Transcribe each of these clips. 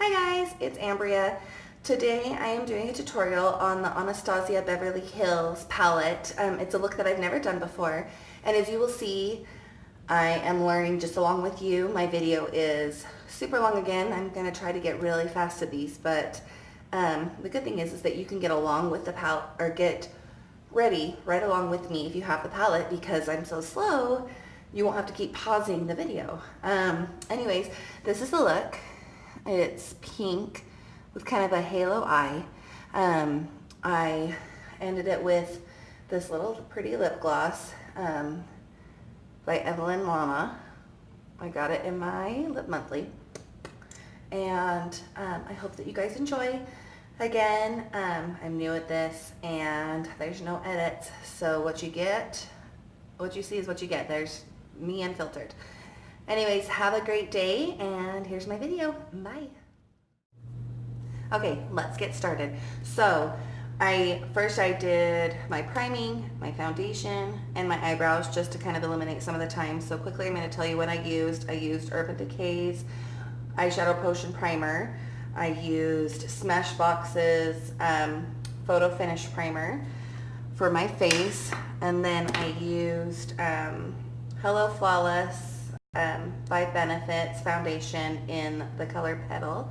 Hi guys, it's Ambria. Today I am doing a tutorial on the Anastasia Beverly Hills palette. It's a look that I've never done before, and as you will see, I am learning just along with you. My video is super long again. I'm going to try to get really fast to these, but the good thing is that you can get along with the palette, or get ready right along with me if you have the palette, because I'm so slow, you won't have to keep pausing the video. Anyways, this is the look. It's pink with kind of a halo eye. I ended it with this little pretty lip gloss by Evelyn, Lona. I got it in my Lip Monthly. And I hope that you guys enjoy. Again, I'm new at this and there's no edits. So what you get, what you see is what you get. There's me unfiltered. Anyways, have a great day, and here's my video. Bye. Okay, let's get started. So, first I did my priming, my foundation, and my eyebrows just to kind of eliminate some of the time. So quickly I'm going to tell you what I used. I used Urban Decay's Eyeshadow Potion Primer. I used Smashbox's Photo Finish Primer for my face. And then I used Hello Flawless by Benefits foundation in the color Petal.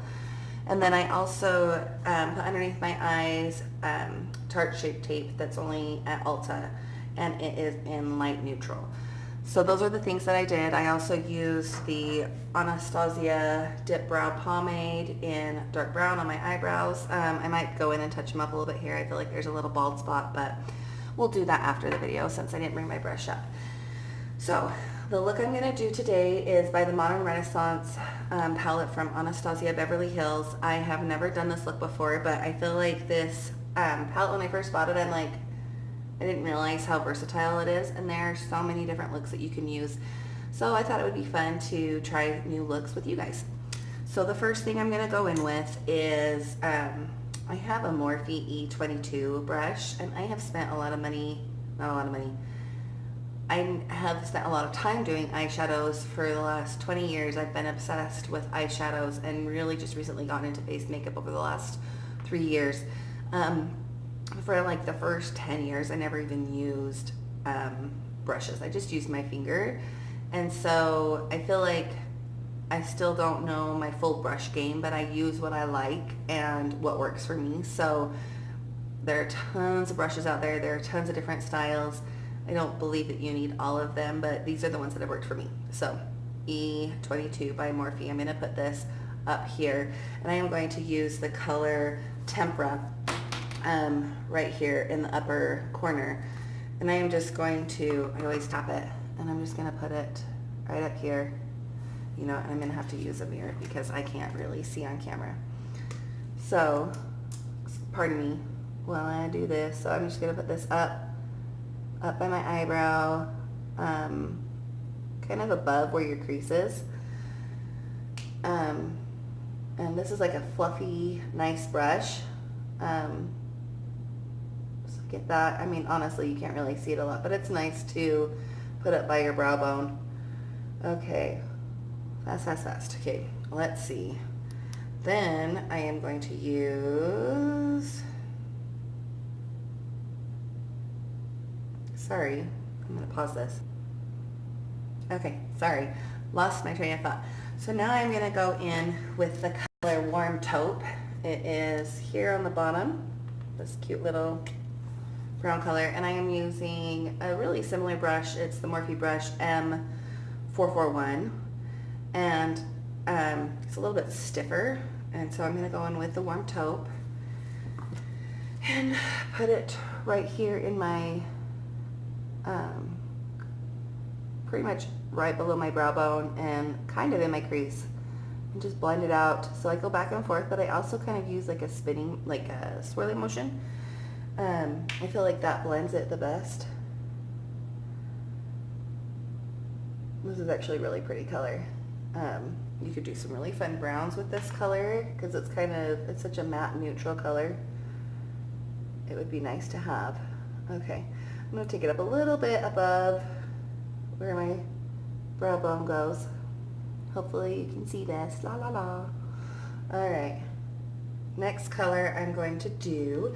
And then I also put underneath my eyes Tarte Shape Tape that's only at Ulta, and it is in light neutral. So those are the things that I did. I also used the Anastasia Dipbrow Pomade in dark brown on my eyebrows. I might go in and touch them up a little bit here. I feel like there's a little bald spot, but we'll do that after the video since I didn't bring my brush up. So the look I'm going to do today is by the Modern Renaissance palette from Anastasia Beverly Hills. I have never done this look before, but I feel like this palette, when I first bought it, I didn't realize how versatile it is, and there are so many different looks that you can use. So I thought it would be fun to try new looks with you guys. So the first thing I'm going to go in with is, I have a Morphe E22 brush, and I have spent a lot of money, not a lot of money, I have spent a lot of time doing eyeshadows for the last 20 years. I've been obsessed with eyeshadows and really just recently gotten into face makeup over the last 3 years. For like the first 10 years, I never even used brushes. I just used my finger. And so I feel like I still don't know my full brush game, but I use what I like and what works for me. So there are tons of brushes out there. There are tons of different styles. I don't believe that you need all of them, but these are the ones that have worked for me. So E22 by Morphe. I'm going to put this up here, and I am going to use the color Tempera right here in the upper corner. And I am just going to, I always tap it, and I'm just going to put it right up here. You know, and I'm going to have to use a mirror because I can't really see on camera. So, pardon me while I do this. So I'm just going to put this up by my eyebrow, kind of above where your crease is. And this is like a fluffy, nice brush. So get that. I mean, honestly, you can't really see it a lot, but it's nice to put it by your brow bone. Okay, fast. Okay, let's see. Then I am going to use, sorry, I'm going to pause this. Okay, sorry, lost my train of thought. So now I'm going to go in with the color Warm Taupe. It is here on the bottom, this cute little brown color, and I am using a really similar brush. It's the Morphe brush M441, and it's a little bit stiffer, and so I'm going to go in with the Warm Taupe and put it right here in my pretty much right below my brow bone and kind of in my crease, and just blend it out. So I go back and forth, but I also kind of use like a spinning, like a swirling motion. I feel like that blends it the best. This is actually a really pretty color. You could do some really fun browns with this color because it's such a matte neutral color. It would be nice to have. Okay, I'm going to take it up a little bit above where my brow bone goes. Hopefully you can see this. La la la. Alright, next color I'm going to do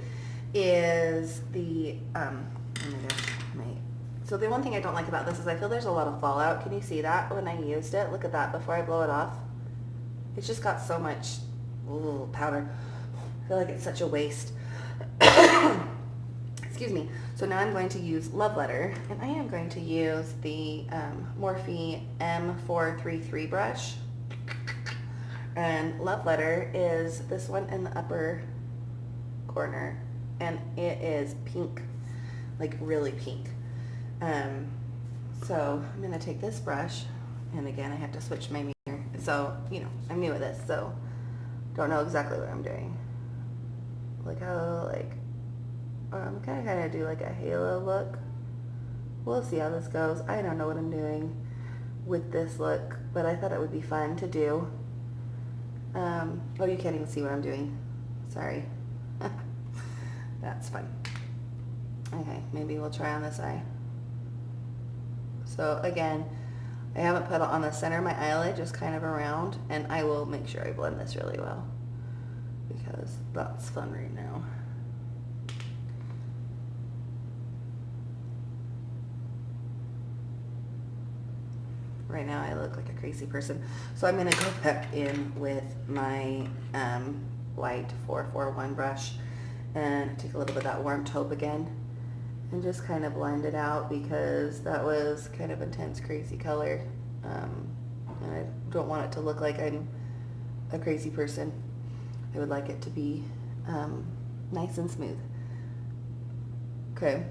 is the, oh my gosh, so the one thing I don't like about this is I feel there's a lot of fallout. Can you see that when I used it? Look at that before I blow it off. It's just got so much powder. I feel like it's such a waste. Excuse me. So now I'm going to use Love Letter, and I am going to use the Morphe M433 brush. And Love Letter is this one in the upper corner, and it is pink, like really pink. So I'm going to take this brush, and again I have to switch my mirror. So, you know, I'm new at this, so don't know exactly what I'm doing. Look how, like, I'm kind of do like a halo look. We'll see how this goes. I don't know what I'm doing with this look, but I thought it would be fun to do. Oh, you can't even see what I'm doing. Sorry. That's fun. Okay, maybe we'll try on this eye. So again, I haven't put it on the center of my eyelid, just kind of around, and I will make sure I blend this really well because that's fun right now. Right now I look like a crazy person. So I'm going to go back in with my white 441 brush and take a little bit of that warm taupe again and just kind of blend it out because that was kind of intense, crazy color. And I don't want it to look like I'm a crazy person. I would like it to be nice and smooth. Okay,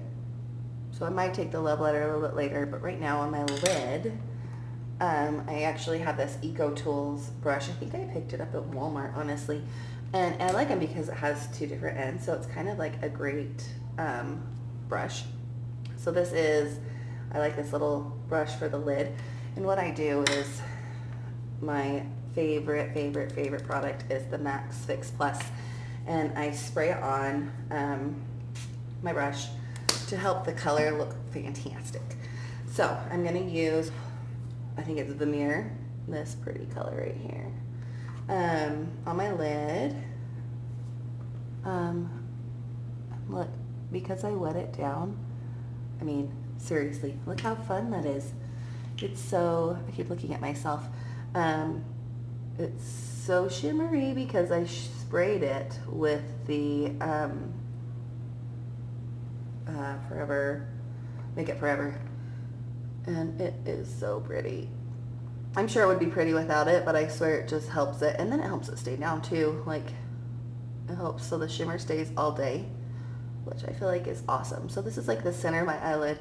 so I might take the Love Letter a little bit later, but right now on my lid, I actually have this Eco Tools brush. I think I picked it up at Walmart, honestly. And I like them because it has two different ends, so it's kind of like a great brush. So this is, I like this little brush for the lid. And what I do is, my favorite product is the Max Fix Plus. And I spray it on my brush to help the color look fantastic. So I'm going to use, I think it's Vermeer, this pretty color right here, on my lid. Look, because I wet it down, I mean, seriously, look how fun that is. It's so, I keep looking at myself, it's so shimmery because I sprayed it with the Forever, Make It Forever, and it is so pretty. I'm sure it would be pretty without it, but I swear it just helps it, and then it helps it stay down too. Like, it helps so the shimmer stays all day, which I feel like is awesome. So this is like the center of my eyelid,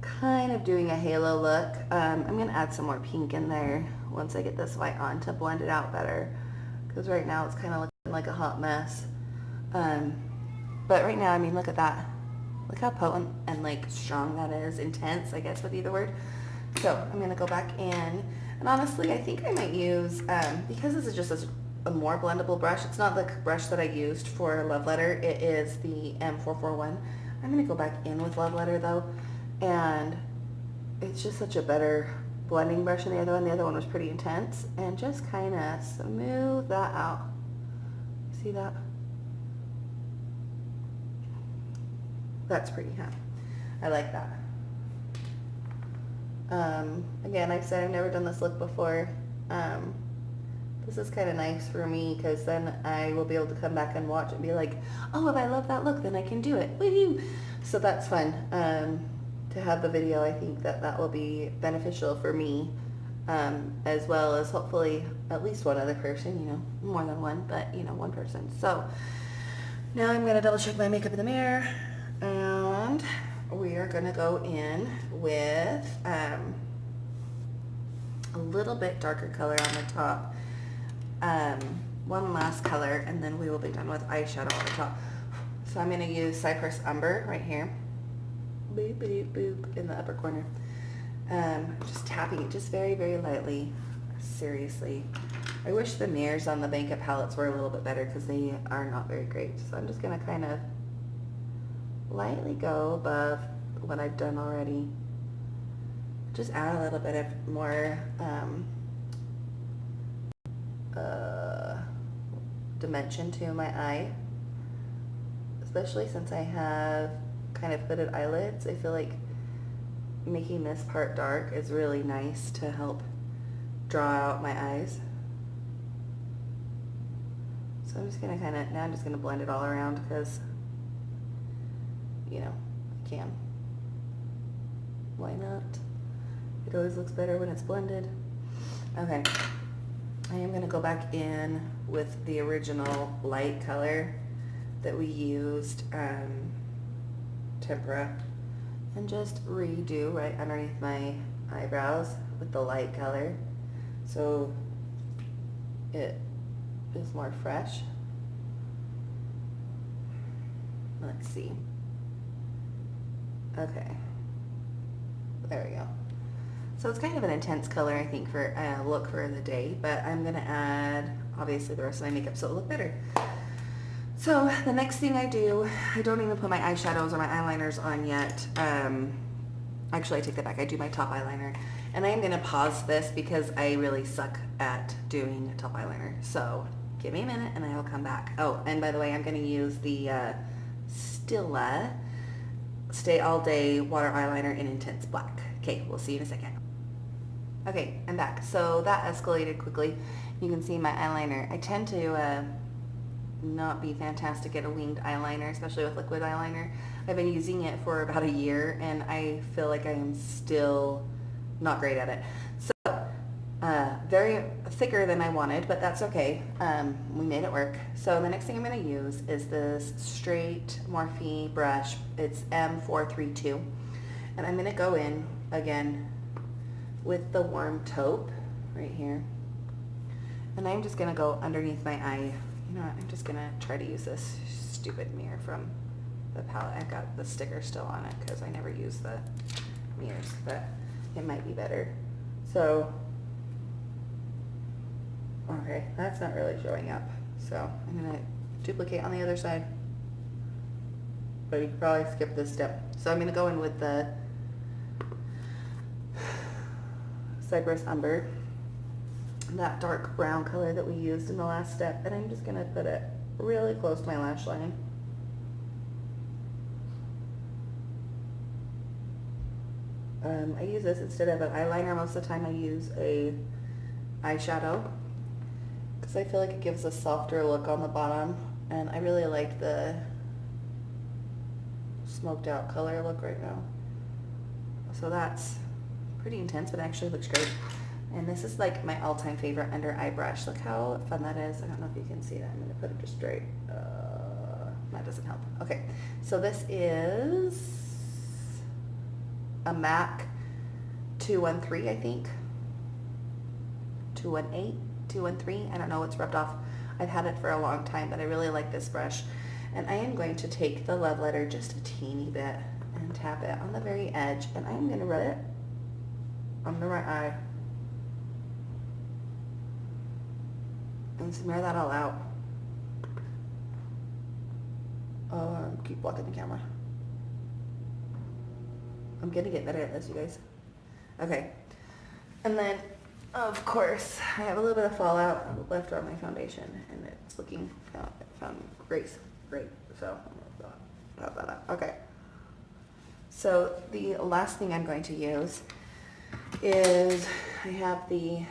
kind of doing a halo look. I'm going to add some more pink in there once I get this white on to blend it out better, because right now it's kind of looking like a hot mess. But right now, I mean, look at that. Look how potent and like strong that is. Intense, I guess would be the word. So I'm going to go back in, and honestly I think I might use, because this is just a more blendable brush, it's not the brush that I used for Love Letter, it is the M441. I'm going to go back in with Love Letter though, and it's just such a better blending brush than the other one. The other one was pretty intense, and just kind of smooth that out. See that? That's pretty, huh? I like that. Again, I said I've never done this look before. This is kind of nice for me because then I will be able to come back and watch and be like, oh, if I love that look, then I can do it. Woohoo! So that's fun. To have the video, I think that will be beneficial for me, as well as hopefully at least one other person, you know, more than one, but you know, one person. So now I'm going to double check my makeup in the mirror, and we are going to go in with a little bit darker color on the top, one last color, and then we will be done with eyeshadow on the top. So I'm going to use Cyprus Umber right here, boop, boop, boop, in the upper corner. Just tapping it just very, very lightly. Seriously, I wish the mirrors on the makeup palettes were a little bit better because they are not very great. So I'm just going to kind of lightly go above what I've done already. Just add a little bit of more dimension to my eye, especially since I have kind of hooded eyelids. I feel like making this part dark is really nice to help draw out my eyes. So I'm just gonna now I'm just gonna blend it all around because, you know, I can. Why not? It always looks better when it's blended. Okay, I am gonna go back in with the original light color that we used, Tempera, and just redo right underneath my eyebrows with the light color so it is more fresh. Let's see. Okay, there we go. So it's kind of an intense color, I think, for look for the day, but I'm gonna add obviously the rest of my makeup so it'll look better. So the next thing I do, I don't even put my eyeshadows or my eyeliners on yet. Actually, I take that back. I do my top eyeliner. And I am going to pause this because I really suck at doing top eyeliner. So give me a minute and I will come back. Oh, and by the way, I'm going to use the Stila Stay All Day Water Eyeliner in Intense Black. Okay, we'll see you in a second. Okay, I'm back. So that escalated quickly. You can see my eyeliner. I tend to not be fantastic at a winged eyeliner, especially with liquid eyeliner. I've been using it for about a year and I feel like I am still not great at it. So very thicker than I wanted, but that's okay. We made it work. So the next thing I'm going to use is this straight Morphe brush. It's M432, and I'm going to go in again with the warm taupe right here, and I'm just going to go underneath my eye. You know what, I'm just going to try to use this stupid mirror from the palette. I've got the sticker still on it because I never use the mirrors, but it might be better. So, okay, that's not really showing up. So I'm going to duplicate on the other side, but you could probably skip this step. So I'm going to go in with the Cyprus Umber, that dark brown color that we used in the last step, and I'm just going to put it really close to my lash line. I use this instead of an eyeliner. Most of the time I use a eyeshadow because I feel like it gives a softer look on the bottom, and I really like the smoked out color look right now. So that's pretty intense, but it actually looks great. And this is like my all-time favorite under eye brush. Look how fun that is. I don't know if you can see that. I'm going to put it just straight. That doesn't help. Okay, so this is a MAC 213, I think. 218, 213. I don't know what's rubbed off. I've had it for a long time, but I really like this brush. And I am going to take the love letter just a teeny bit and tap it on the very edge, and I am going to rub it under my eye and smear that all out. Keep blocking the camera. I'm gonna get better at this, you guys. Okay, and then of course I have a little bit of fallout left on my foundation, and it's looking great. So pop that up. Okay, so the last thing I'm going to use is I have the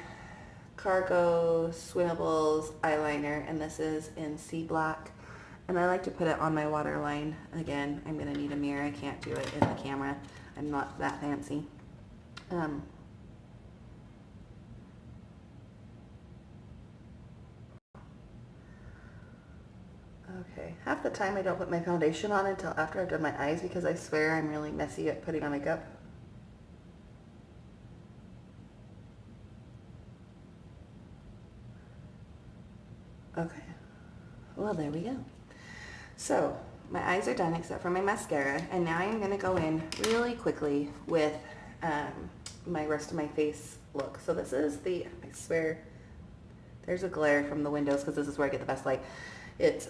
Cargo Swimmables eyeliner, and this is in Sea Black, and I like to put it on my waterline. Again, I'm gonna need a mirror. I can't do it in the camera. I'm not that fancy. Okay, half the time I don't put my foundation on until after I've done my eyes because I swear I'm really messy at putting on makeup. Okay, well there we go. So my eyes are done except for my mascara, and now I'm going to go in really quickly with my rest of my face look. So this is the, I swear there's a glare from the windows because this is where I get the best light. It's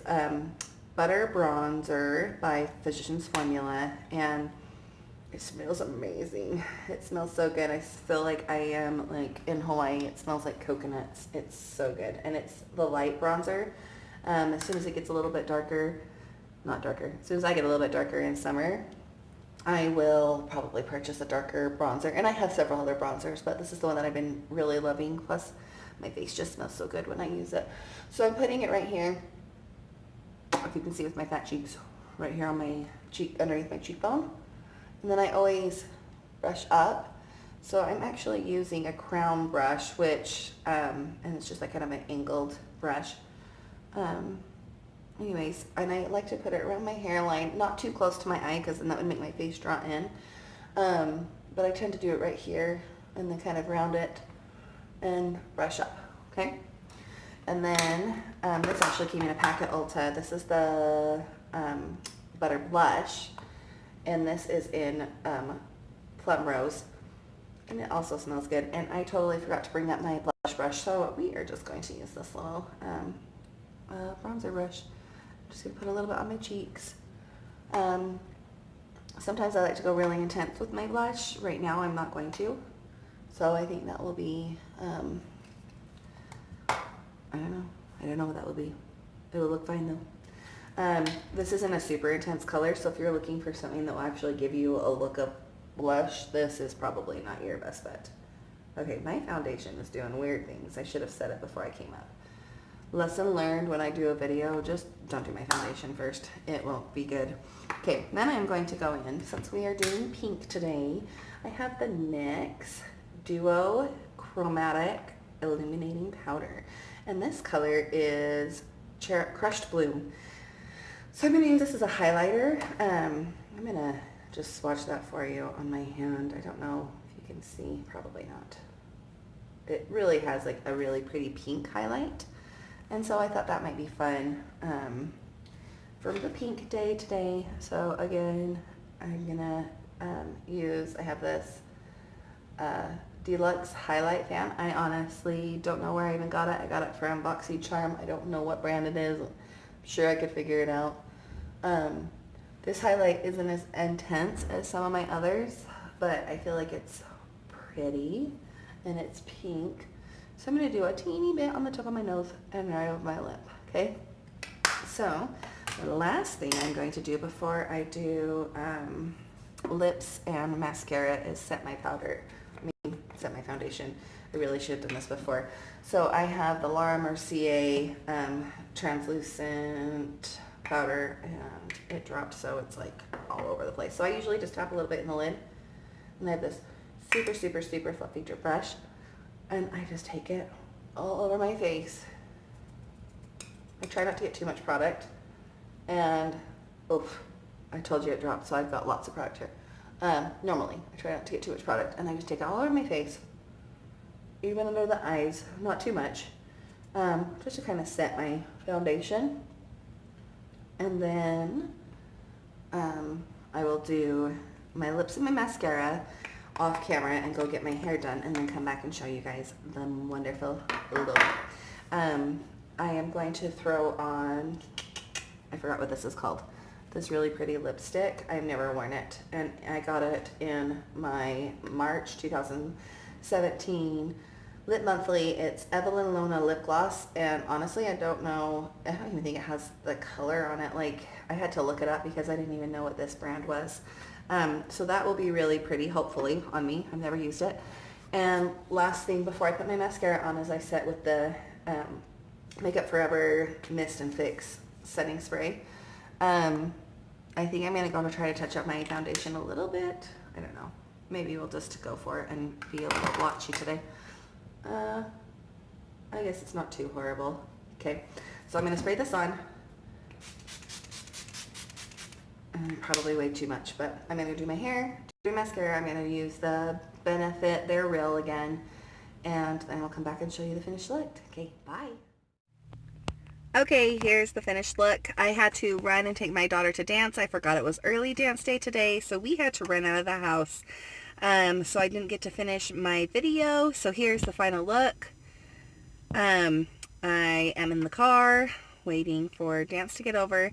Butter Bronzer by Physicians Formula, and it smells amazing. It smells so good. I feel like I am like in Hawaii. It smells like coconuts. It's so good, and it's the light bronzer. As soon as it gets a little bit darker, not darker, as soon as I get a little bit darker in summer, I will probably purchase a darker bronzer. And I have several other bronzers, but this is the one that I've been really loving. Plus, my face just smells so good when I use it. So I'm putting it right here. If you can see with my fat cheeks, right here on my cheek, underneath my cheekbone. And then I always brush up. So I'm actually using a crown brush, which, and it's just like kind of an angled brush. Anyways, and I like to put it around my hairline, not too close to my eye because then that would make my face draw in. But I tend to do it right here and then kind of round it and brush up, okay? And then this actually came in a pack at Ulta. This is the Butter Blush, and this is in Plum Rose, and it also smells good. And I totally forgot to bring up my blush brush, so we are just going to use this little bronzer brush. I'm just going to put a little bit on my cheeks. Sometimes I like to go really intense with my blush. Right now I'm not going to, so I think that will be, I don't know what that will be. It will look fine though. This isn't a super intense color, so if you're looking for something that will actually give you a look of blush, this is probably not your best bet. Okay, my foundation is doing weird things. I should have said it before I came up. Lesson learned: when I do a video, just don't do my foundation first. It won't be good. Okay, then I'm going to go in, since we are doing pink today, I have the NYX Duo Chromatic Illuminating Powder. And this color is Crushed Bloom. So I'm going to use this as a highlighter. I'm going to just swatch that for you on my hand. I don't know if you can see, probably not. It really has like a really pretty pink highlight. And so I thought that might be fun for the pink day today. So again, I'm going to I have this Deluxe Highlight Fan. I honestly don't know where I even got it. I got it from BoxyCharm. I don't know what brand it is. I'm sure I could figure it out. This highlight isn't as intense as some of my others, but I feel like it's pretty and it's pink. So I'm going to do a teeny bit on the tip of my nose and right over my lip, okay? So the last thing I'm going to do before I do lips and mascara is set my powder. Set my foundation. I really should have done this before. So I have the Laura Mercier translucent powder, and it dropped, so it's like all over the place. So I usually just tap a little bit in the lid, and I have this super, super, super fluffy drip brush, and I just take it all over my face. I try not to get too much product, and oof, I told you it dropped, so I've got lots of product here. Normally, I try not to get too much product, and I just take it all over my face, even under the eyes, not too much, just to kind of set my foundation. And then I will do my lips and my mascara off camera and go get my hair done, and then come back and show you guys the wonderful look. I am going to throw on, I forgot what this is called, this really pretty lipstick. I've never worn it, and I got it in my March 2017 Lip Monthly. It's Evelyn Lona lip gloss, and honestly I don't even think it has the color on it. Like, I had to look it up because I didn't even know what this brand was. So that will be really pretty, hopefully, on me. I've never used it. And last thing before I put my mascara on is I set with the Makeup Forever Mist and Fix setting spray. I think I'm going to go to try to touch up my foundation a little bit. I don't know. Maybe we'll just go for it and be a little blotchy today. I guess it's not too horrible. Okay, so I'm going to spray this on. Probably way too much, but I'm going to do my hair, do mascara. I'm going to use the Benefit They're Real again, and then I'll come back and show you the finished look. Okay, bye. Okay, here's the finished look. I had to run and take my daughter to dance. I forgot it was early dance day today, so we had to run out of the house. So I didn't get to finish my video. So here's the final look. I am in the car waiting for dance to get over.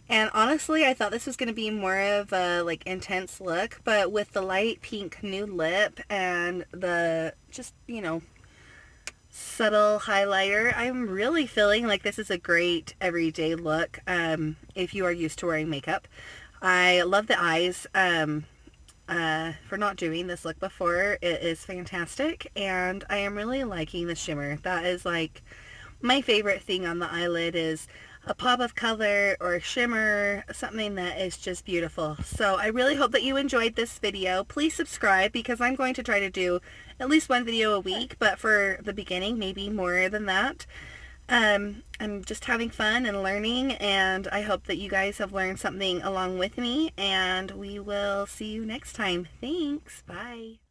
And honestly, I thought this was going to be more of a like intense look, but with the light pink nude lip and the just, you know, subtle highlighter. I'm really feeling like this is a great everyday look if you are used to wearing makeup. I love the eyes. For not doing this look before, it is fantastic, and I am really liking the shimmer. That is like my favorite thing on the eyelid, is a pop of color or a shimmer, something that is just beautiful. So I really hope that you enjoyed this video. Please subscribe, because I'm going to try to do at least one video a week, but for the beginning, maybe more than that. I'm just having fun and learning, and I hope that you guys have learned something along with me, and we will see you next time. Thanks. Bye.